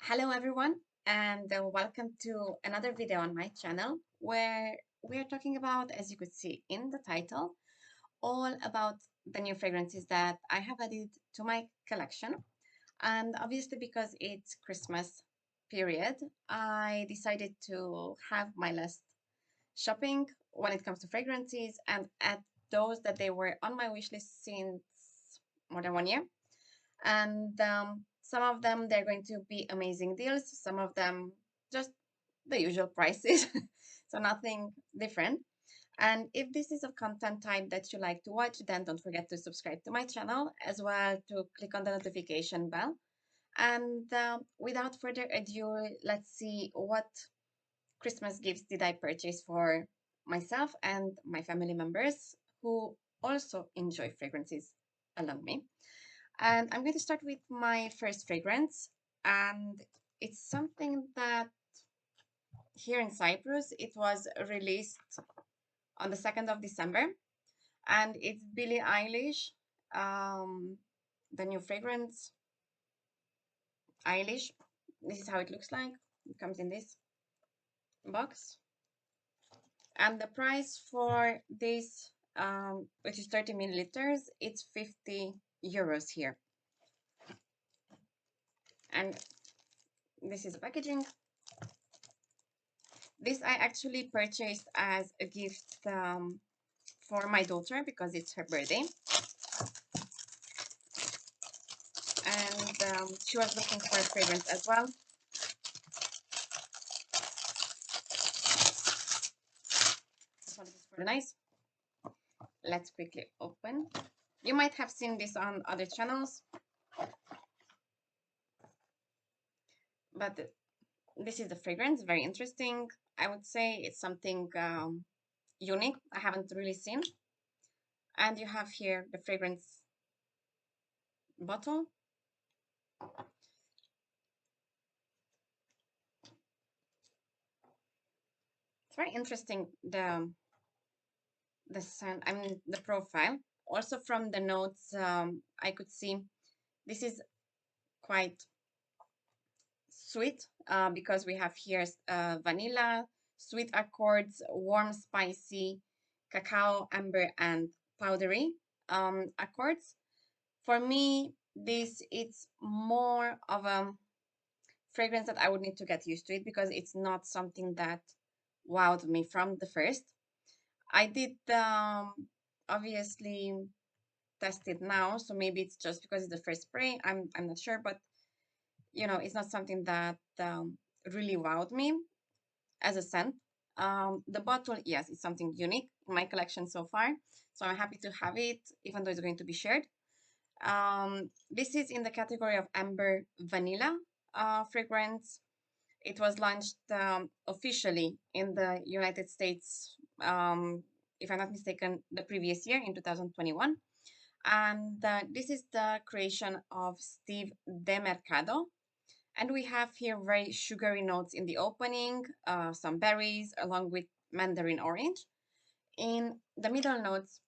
Hello everyone, and welcome to another video on my channel where we are talking about, as you could see in the title, all about the new fragrances that I have added to my collection. And obviously because it's Christmas period, I decided to have my list shopping when it comes to fragrances and add those that they were on my wish list since more than 1 year. And some of them, they're going to be amazing deals. Some of them, just the usual prices. So nothing different. And if this is a content type that you like to watch, then don't forget to subscribe to my channel, as well to click on the notification bell. And without further ado, let's see what Christmas gifts did I purchase for myself and my family members who also enjoy fragrances along me. And I'm going to start with my first fragrance. And it's something that here in Cyprus, it was released on the 2nd of December. And it's Billie Eilish, the new fragrance, Eilish. This is how it looks like. It comes in this box. And the price for this, which is 30 milliliters, it's 50 euros here. And this is the packaging. This I actually purchased as a gift for my daughter because it's her birthday. And she was looking for a fragrance as well. This one is very nice. Let's quickly open. You might have seen this on other channels, but this is the fragrance, very interesting. I would say it's something unique I haven't really seen. And you have here the fragrance bottle. It's very interesting, the scent, I mean the profile. Also from the notes, I could see this is quite sweet because we have here vanilla, sweet accords, warm, spicy, cacao, amber, and powdery accords. For me, this it's more of a fragrance that I would need to get used to it because it's not something that wowed me from the first. I did obviously test it now, so maybe it's just because it's the first spray. I'm not sure, but it's not something that really wowed me as a scent. The bottle, yes, it's something unique in my collection so far, so I'm happy to have it, even though it's going to be shared. This is in the category of amber vanilla fragrance. It was launched officially in the United States, if I'm not mistaken, the previous year in 2021. And this is the creation of Steve DeMercado. And we have here very sugary notes in the opening, some berries along with mandarin orange. In the middle notes,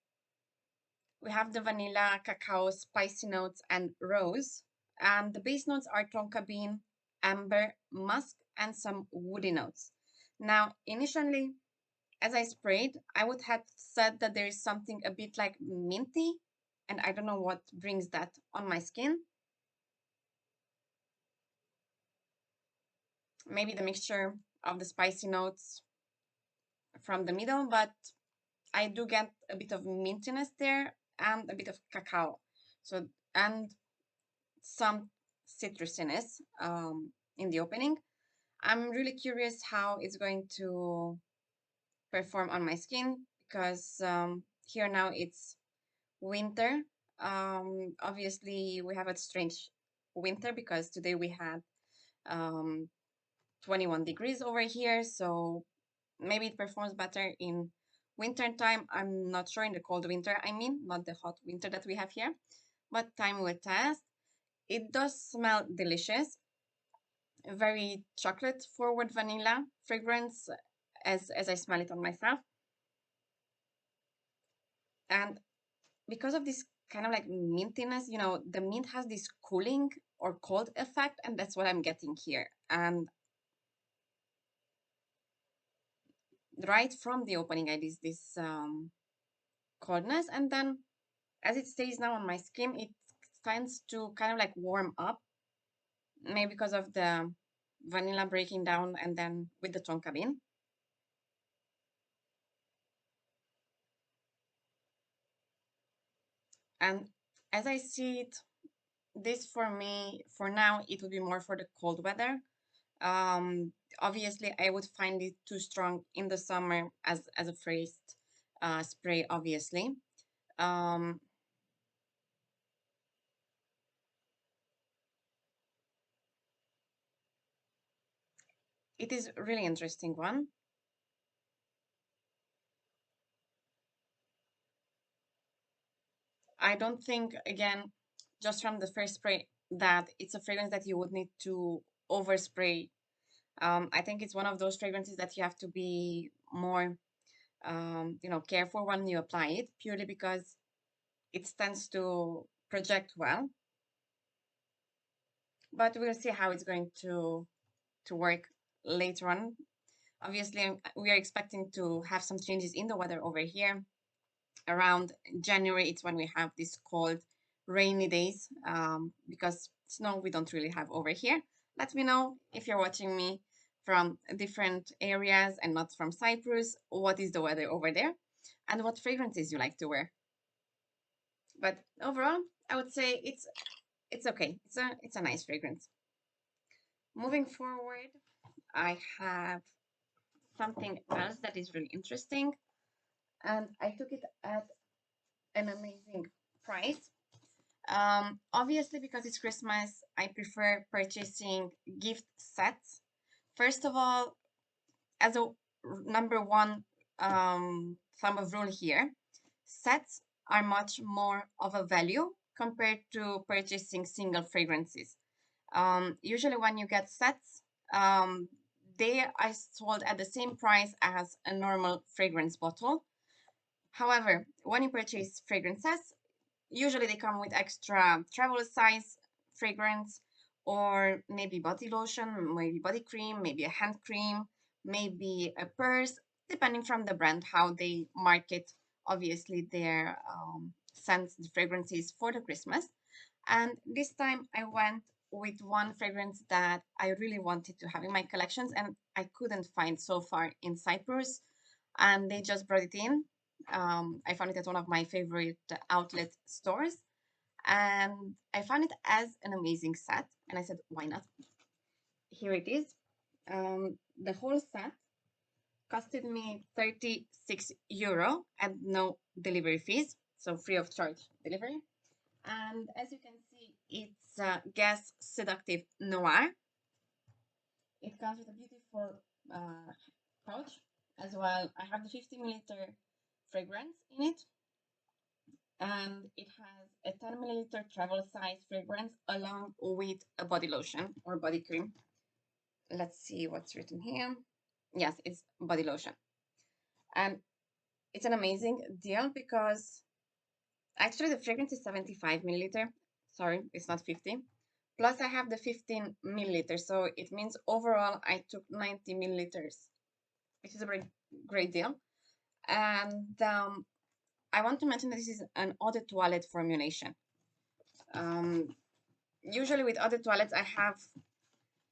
we have the vanilla, cacao, spicy notes, and rose. And the base notes are tonka bean, amber, musk, and some woody notes. Now, initially, as I sprayed, I would have said that there is something a bit like minty, and I don't know what brings that on my skin. Maybe the mixture of the spicy notes from the middle, but I do get a bit of mintiness there and a bit of cacao. So, and some citrusiness in the opening. I'm really curious how it's going to perform on my skin because here now it's winter. Obviously, we have a strange winter because today we had 21 degrees over here. So maybe it performs better in winter time. I'm not sure, in the cold winter, I mean, not the hot winter that we have here, but time will test. It does smell delicious, very chocolate forward vanilla fragrance as I smell it on myself. And because of this kind of like mintiness. You know, the mint has this cooling or cold effect, and that's what I'm getting here. And right from the opening, I did this coldness, and then as it stays now on my skin, it tends to kind of like warm up, maybe because of the vanilla breaking down and then with the tonka bean. And as I see it, this for me, for now, it would be more for the cold weather. Obviously, I would find it too strong in the summer as a first spray, obviously. Um, it is really interesting one. I don't think, again, just from the first spray, that it's a fragrance that you would need to overspray. I think it's one of those fragrances that you have to be more, careful when you apply it, purely because it tends to project well. But we'll see how it's going to work later on. Obviously, we are expecting to have some changes in the weather over here. Around January, it's when we have this cold, rainy days, because snow we don't really have over here. Let me know if you're watching me from different areas and not from Cyprus. What is the weather over there, and what fragrances you like to wear? But overall, I would say it's okay. It's a nice fragrance. Moving forward, I have something else that is really interesting, and I took it at an amazing price. Obviously, because it's Christmas, I prefer purchasing gift sets. First of all, as a number one thumb of rule here, sets are much more of a value compared to purchasing single fragrances. Usually, when you get sets, um, they are sold at the same price as a normal fragrance bottle. However, when you purchase fragrances, usually they come with extra travel size fragrance, or maybe body lotion, maybe body cream, maybe a hand cream, maybe a purse, depending from the brand, how they market, obviously, their scents, the fragrances for the Christmas. And this time I went with one fragrance that I really wanted to have in my collections and I couldn't find so far in Cyprus. And they just brought it in. I found it at one of my favorite outlet stores. And I found it as an amazing set. And I said, why not? Here it is. The whole set costed me 36 euro and no delivery fees. So free of charge delivery. And as you can see, it's Guess Seductive Noir. It comes with a beautiful pouch as well. I have the 50 milliliter fragrance in it, and it has a 10 milliliter travel size fragrance along with a body lotion or body cream. Let's see what's written here. Yes, it's body lotion. And it's an amazing deal because actually the fragrance is 75 milliliter. Sorry, it's not 50. Plus I have the 15 milliliters. So it means overall I took 90 milliliters, which is a very great deal. And I want to mention that this is an eau de toilette formulation. Um, Usually with other toilets, I have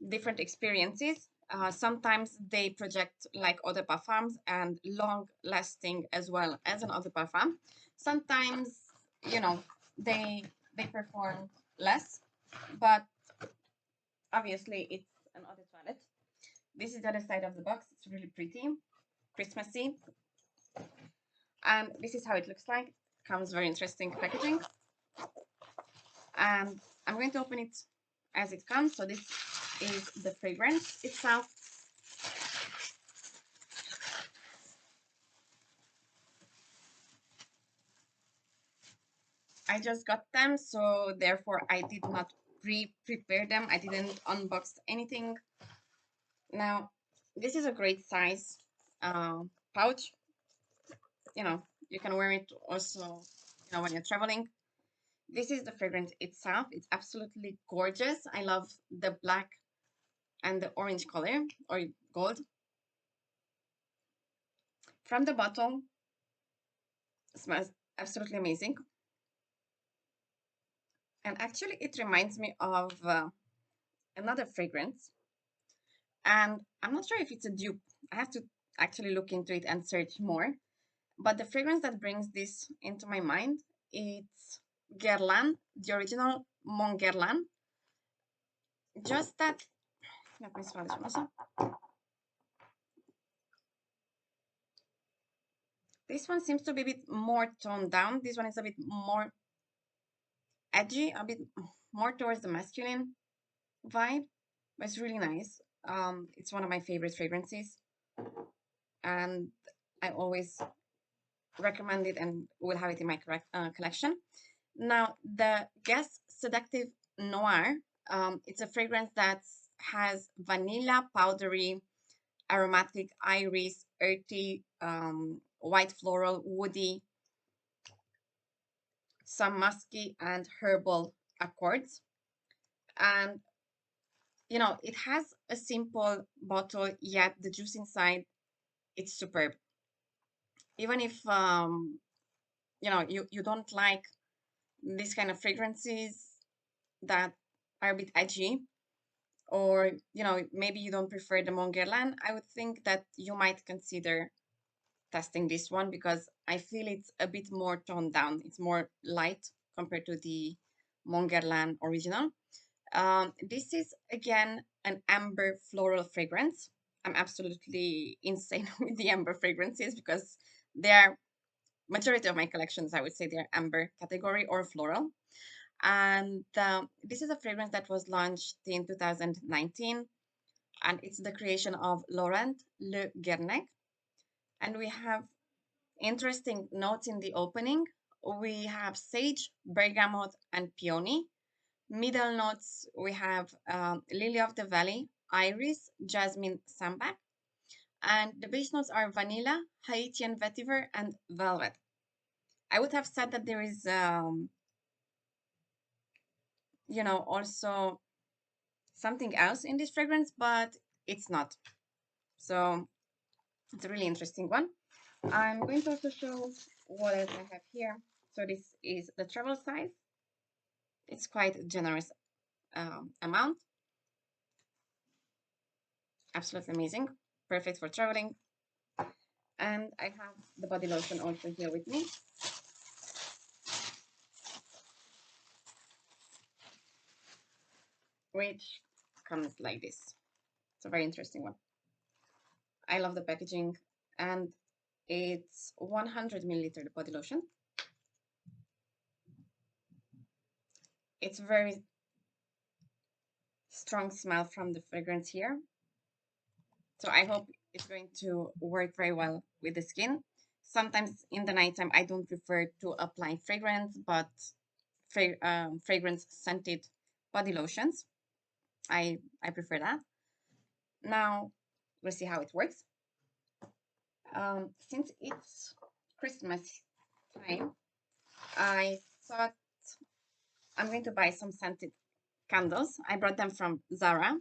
different experiences. Sometimes they project like eau de parfums and long lasting as well as an eau de parfum. Sometimes, you know, they perform less, but obviously it's an eau de toilette. This is the other side of the box. It's really pretty, Christmassy. And this is how it looks like. Comes very interesting packaging. And I'm going to open it as it comes. So this is the fragrance itself. I just got them, so therefore I did not pre-prepare them. I didn't unbox anything. Now, this is a great size pouch. You know, you can wear it also, when you're traveling. This is the fragrance itself. It's absolutely gorgeous. I love the black and the orange color, or gold. From the bottle, it smells absolutely amazing. And actually, it reminds me of another fragrance. And I'm not sure if it's a dupe. I have to actually look into it and search more. But the fragrance that brings this into my mind, it's Guerlain, the original Mon Guerlain. Just that, let me smell this one also. This one seems to be a bit more toned down. This one is a bit more edgy, a bit more towards the masculine vibe. But it's really nice. It's one of my favorite fragrances, and I always recommend it and will have it in my collection. Now, the Guess Seductive Noir, it's a fragrance that has vanilla, powdery, aromatic, iris, earthy, white floral, woody, some musky and herbal accords. And, you know, it has a simple bottle, yet the juice inside, it's superb. Even if, you know, you don't like these kind of fragrances that are a bit edgy, or you know, maybe you don't prefer the Mon Guerlain, I would think that you might consider testing this one, because I feel it's a bit more toned down. It's more light compared to the Mon Guerlain original. This is again an amber floral fragrance. I'm absolutely insane with the amber fragrances, because they are majority of my collections, I would say, they're amber category or floral. And this is a fragrance that was launched in 2019, and it's the creation of Laurent Le Guernec. And we have interesting notes in the opening. We have sage, bergamot, and peony. Middle notes, we have lily of the valley, iris, jasmine, sambac. And the base notes are vanilla, Haitian vetiver, and velvet. I would have said that there is, you know, also something else in this fragrance, but it's not. So it's a really interesting one. I'm going to also show what else I have here. So this is the travel size. It's quite a generous amount. Absolutely amazing. Perfect for traveling. And I have the body lotion also here with me. Which comes like this. It's a very interesting one. I love the packaging, and it's 100 milliliter body lotion. It's very strong smell from the fragrance here. So I hope it's going to work very well with the skin. Sometimes in the nighttime, I don't prefer to apply fragrance, but fragrance scented body lotions. I prefer that. Now, we'll see how it works. Since it's Christmas time, I thought I'm going to buy some scented candles. I brought them from Zara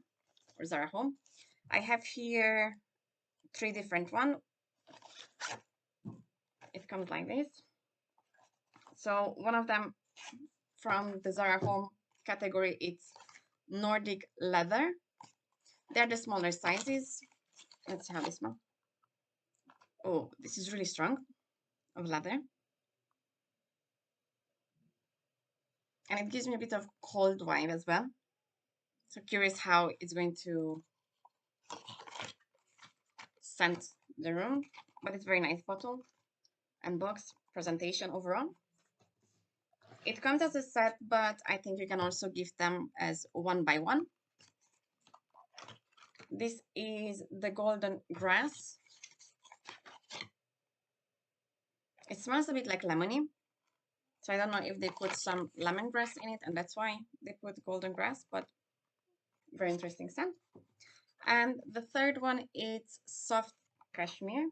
or Zara Home. I have here 3 different ones. It comes like this. So one of them from the Zara Home category, it's Nordic leather. They're the smaller sizes. Let's see how they smell. Oh, this is really strong of leather. And it gives me a bit of cold vibe as well. So curious how it's going to scent the room. But it's very nice bottle and box presentation overall. It comes as a set, but I think you can also give them as one by one. This is the golden grass. It smells a bit like lemony. So I don't know if they put some lemongrass in it and that's why they put golden grass, but very interesting scent. And the third one is soft cashmere.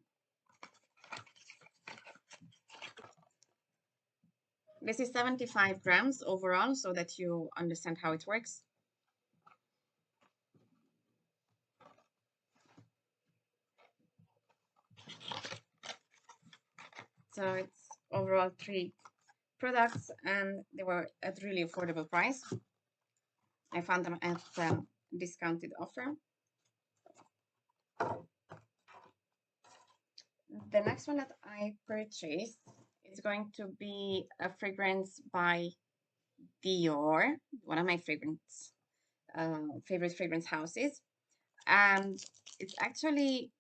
This is 75 grams overall, so that you understand how it works. So it's overall 3 products, and they were at really affordable price. I found them at discounted offer. The next one that I purchased is going to be a fragrance by Dior, one of my favorite fragrance houses, and it's actually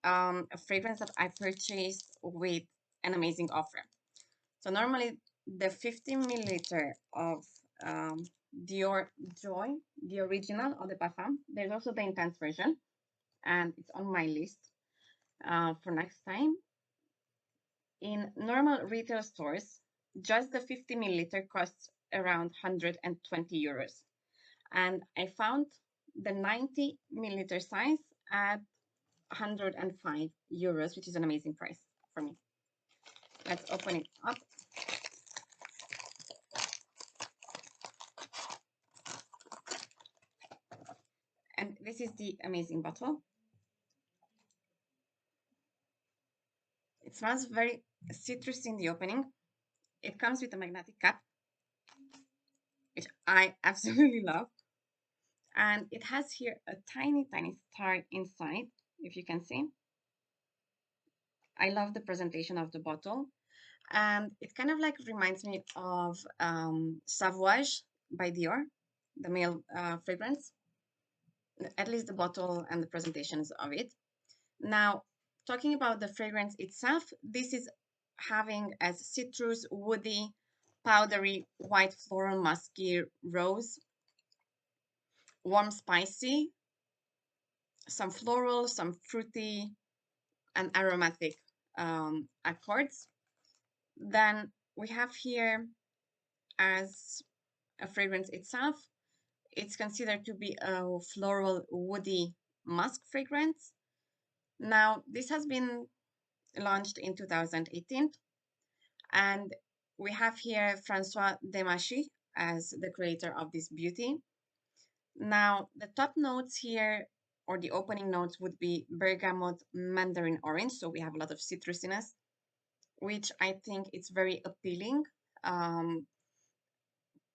a fragrance that I purchased with an amazing offer. So normally the 50 milliliter of Dior Joy, the original or the Parfum. There's also the intense version, and it's on my list for next time. In normal retail stores, just the 50 milliliter costs around 120 euros. And I found the 90 milliliter size at 105 euros, which is an amazing price for me. Let's open it up. And this is the amazing bottle. It smells very citrusy in the opening. It comes with a magnetic cap, which I absolutely love. And it has here a tiny, tiny star inside, if you can see. I love the presentation of the bottle. And it kind of like reminds me of Sauvage by Dior, the male fragrance, at least the bottle and the presentations of it. Now, talking about the fragrance itself, this is having as citrus, woody, powdery, white floral, musky, rose, warm, spicy, some floral, some fruity, and aromatic accords. Then we have here as a fragrance itself, it's considered to be a floral, woody musk fragrance. Now, this has been launched in 2018, and we have here Francois Demachy as the creator of this beauty. Now, the top notes here, or the opening notes, would be bergamot, mandarin orange. So we have a lot of citrusiness, which I think it's very appealing to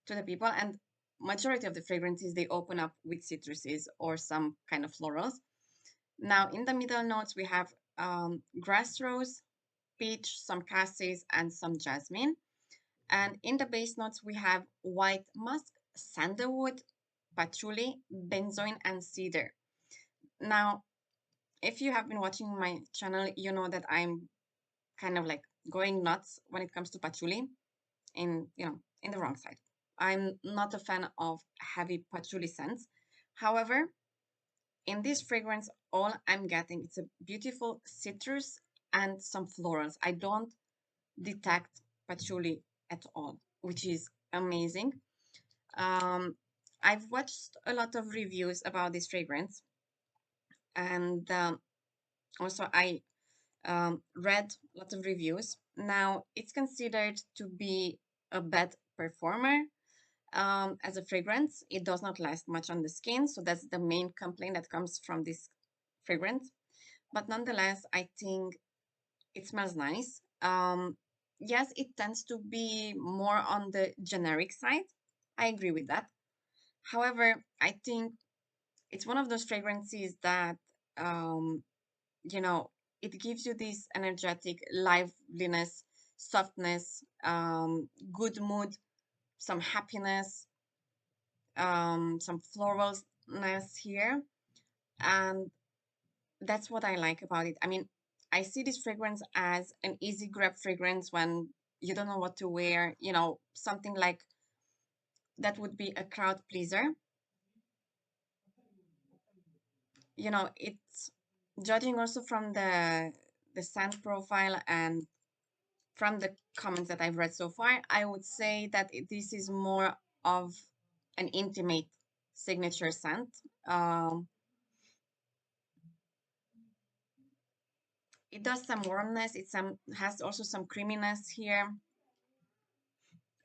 the people. And majority of the fragrances, they open up with citruses or some kind of florals. Now, in the middle notes, we have grass rose, peach, some cassis, and some jasmine. And in the base notes, we have white musk, sandalwood, patchouli, benzoin, and cedar. Now, if you have been watching my channel, you know that I'm kind of like going nuts when it comes to patchouli in the wrong side. I'm not a fan of heavy patchouli scents. However, in this fragrance, all I'm getting it's a beautiful citrus and some florals. I don't detect patchouli at all, which is amazing. Um, I've watched a lot of reviews about this fragrance, and also I read a lot of reviews. Now, it's considered to be a bad performer as a fragrance. It does not last much on the skin, so that's the main complaint that comes from this fragrance. But nonetheless, I think it smells nice. Yes, it tends to be more on the generic side. I agree with that. However, I think it's one of those fragrances that, um, you know, it gives you this energetic liveliness, softness, good mood, some happiness, some floralness here. And that's what I like about it. I mean, I see this fragrance as an easy grab fragrance when you don't know what to wear, something like that would be a crowd pleaser. It's judging also from the scent profile and from the comments that I've read so far, I would say that this is more of an intimate signature scent. Um, it does some warmness. It has also some creaminess here.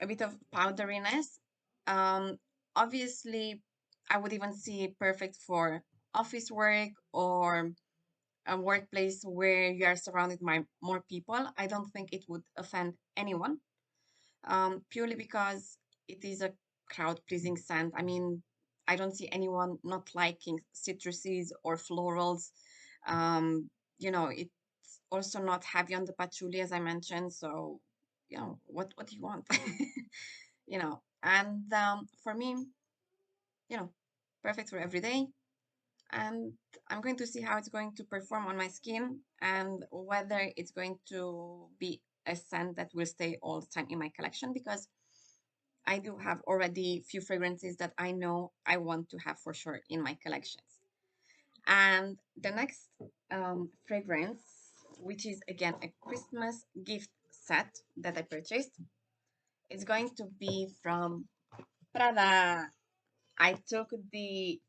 a bit of powderiness. Um, Obviously, I would even see it perfect for office work or a workplace where you are surrounded by more people. I don't think it would offend anyone, purely because it is a crowd pleasing scent. I mean, I don't see anyone not liking citruses or florals. Um, it's also not heavy on the patchouli, as I mentioned. So, what do you want? And for me, you know, perfect for every day. And I'm going to see how it's going to perform on my skin and whether it's going to be a scent that will stay all the time in my collection, because I do have already few fragrances that I know I want to have for sure in my collections. And the next fragrance, which is again a Christmas gift set that I purchased, is going to be from Prada. I took the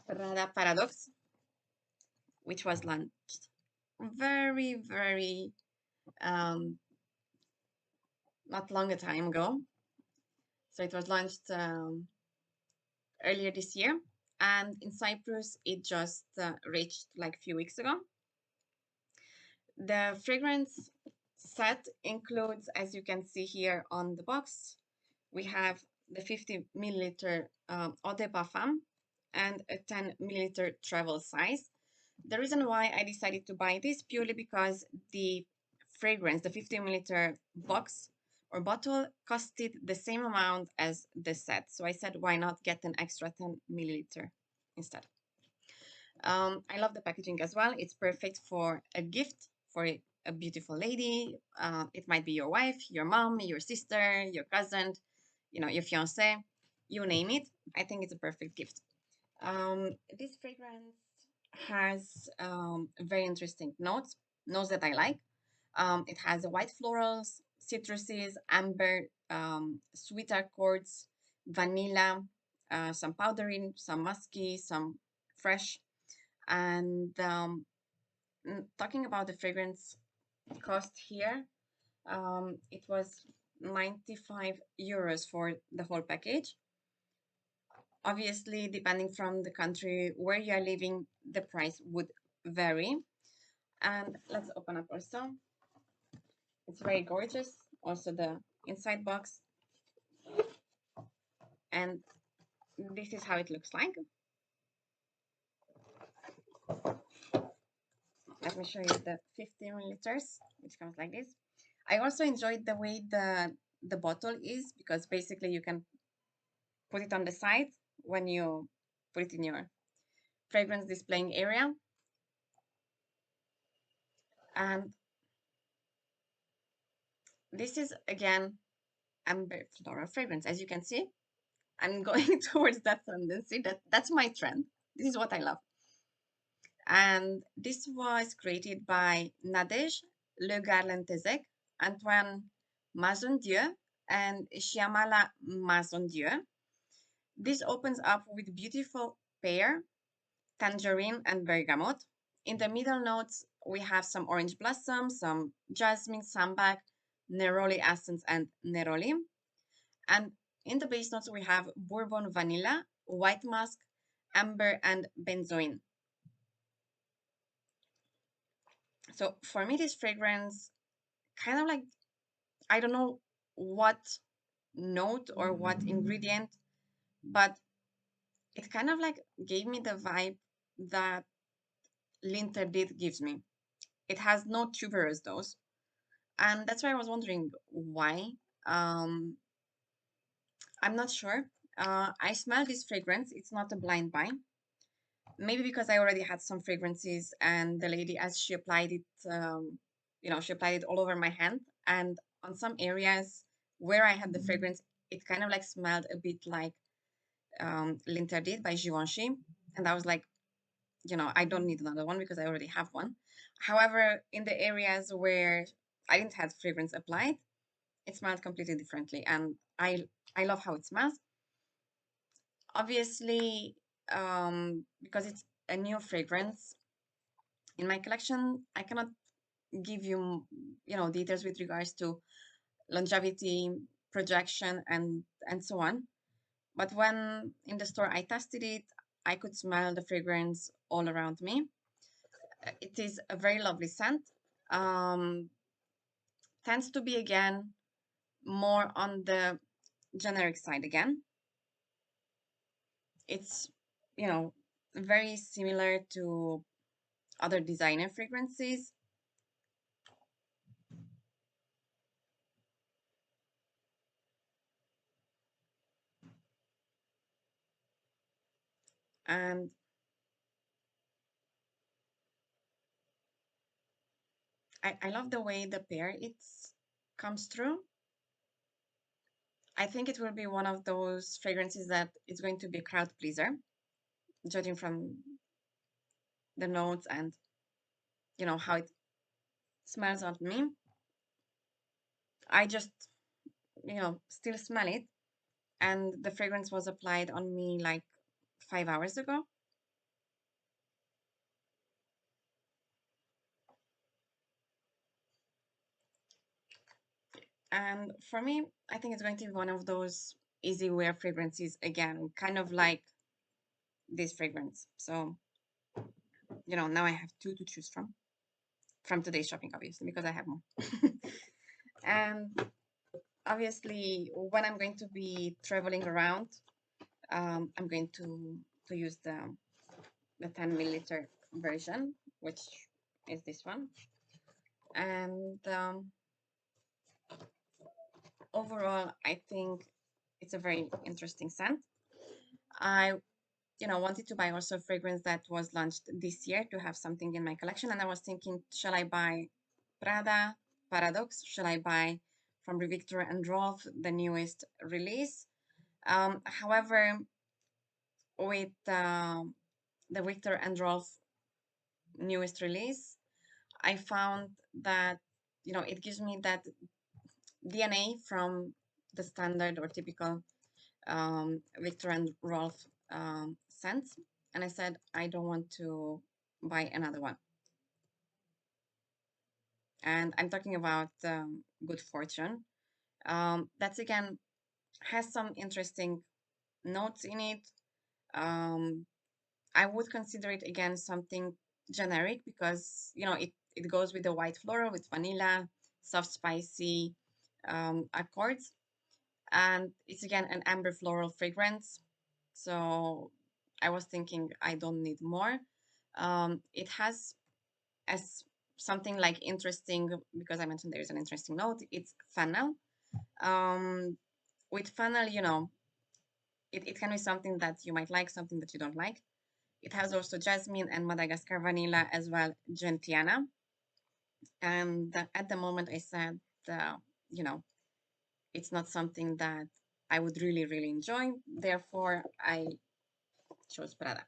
Prada Paradox, which was launched very, very um, not long a time ago. So it was launched earlier this year. And in Cyprus, it just reached like a few weeks ago. The fragrance set includes, as you can see here on the box, we have the 50 milliliter eau de parfum and a 10 milliliter travel size. The reason why I decided to buy this purely because the fragrance, the 50 milliliter box or bottle, costed the same amount as the set. So I said, why not get an extra 10 milliliter instead? I love the packaging as well. It's perfect for a gift for a beautiful lady. It might be your wife, your mom, your sister, your cousin, your fiance, you name it. I think it's a perfect gift. This fragrance has very interesting notes that I like. It has a white florals, citruses, amber, sweet accords, vanilla, some powdery, some musky, some fresh. And talking about the fragrance cost here, it was 95 euros for the whole package. Obviously, depending from the country where you are living, the price would vary. And let's open up also. It's very gorgeous. Also the inside box. And this is how it looks like. Let me show you the 50 milliliters, which comes like this. I also enjoyed the way the bottle is, because basically you can put it on the side when you put it in your fragrance displaying area. And this is again amber floral fragrance. As you can see, I'm going towards that tendency. That's my trend. This is what I love. And this was created by Nadej Le Garlantezek, Antoine Mazondieu, and Shyamala Mazondieu. This opens up with beautiful pear, tangerine, and bergamot. In the middle notes, we have some orange blossom, some jasmine, sambac, neroli essence, and neroli. And in the base notes, we have bourbon vanilla, white musk, amber, and benzoin. So for me, this fragrance kind of like, I don't know what note or what ingredient, but it kind of like gave me the vibe that Linter did gives me. It has no tuberous dose. And that's why I was wondering why. Um, I'm not sure. I smell this fragrance. It's not a blind buy. Maybe because I already had some fragrances, and the lady, as she applied it, she applied it all over my hand. And on some areas where I had the fragrance, it kind of like smelled a bit like L'Interdit by Givenchy. And I was like, I don't need another one because I already have one. However, in the areas where I didn't have fragrance applied, it smelled completely differently. And I love how it smells. Obviously, because it's a new fragrance in my collection, I cannot give you, details with regards to longevity, projection and so on. But when in the store I tested it, I could smell the fragrance all around me. It is a very lovely scent. Um, Tends to be again more on the generic side again. It's, you know, very similar to other designer fragrances. And I love the way the pear it comes through. I think it will be one of those fragrances that is going to be a crowd pleaser, judging from the notes and how it smells on me. I just still smell it, and the fragrance was applied on me like 5 hours ago. And for me, I think it's going to be one of those easy wear fragrances again, kind of like this fragrance. So, now I have two to choose from today's shopping, obviously, because I have more. And obviously, when I'm going to be traveling around, I'm going to use the 10 milliliter version, which is this one. And overall, I think it's a very interesting scent. I wanted to buy also a fragrance that was launched this year to have something in my collection, and I was thinking, shall I buy Prada Paradox? Shall I buy from Victor and Rolf the newest release? However, with the Victor and Rolf newest release, I found that it gives me that DNA from the standard or typical Victor and Rolf scents, and I said I don't want to buy another one. And I'm talking about Good Fortune. That's again has some interesting notes in it. Um, I would consider it again something generic because it goes with the white floral with vanilla, soft spicy accords, and it's again an amber floral fragrance. So I was thinking I don't need more. It has as something like interesting because I mentioned there is an interesting note. It's fennel. Um, with fennel, it can be something that you might like, something that you don't like. It has also jasmine and Madagascar vanilla as well, gentiana. And at the moment, I said, uh, you know, it's not something that I would really, really enjoy. Therefore, I chose Prada.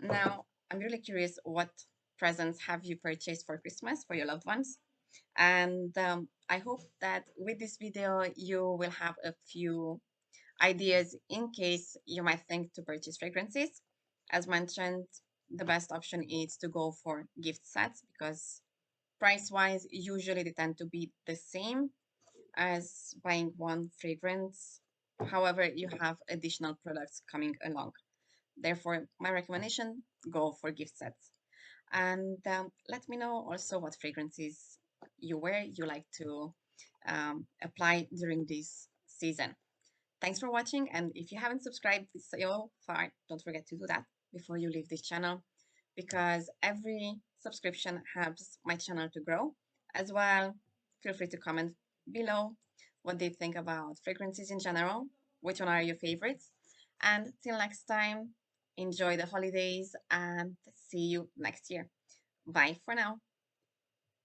Now, I'm really curious, what presents have you purchased for Christmas for your loved ones? And I hope that with this video, you will have a few ideas in case you might think to purchase fragrances. As mentioned, the best option is to go for gift sets because price-wise, usually they tend to be the same as buying one fragrance. However, you have additional products coming along. Therefore, my recommendation, go for gift sets. And let me know also what fragrances you wear, you like to apply during this season. Thanks for watching, and if you haven't subscribed so far, don't forget to do that before you leave this channel because every subscription helps my channel to grow. As well, feel free to comment below what they think about fragrances in general, which one are your favorites. And till next time, enjoy the holidays and see you next year. Bye for now.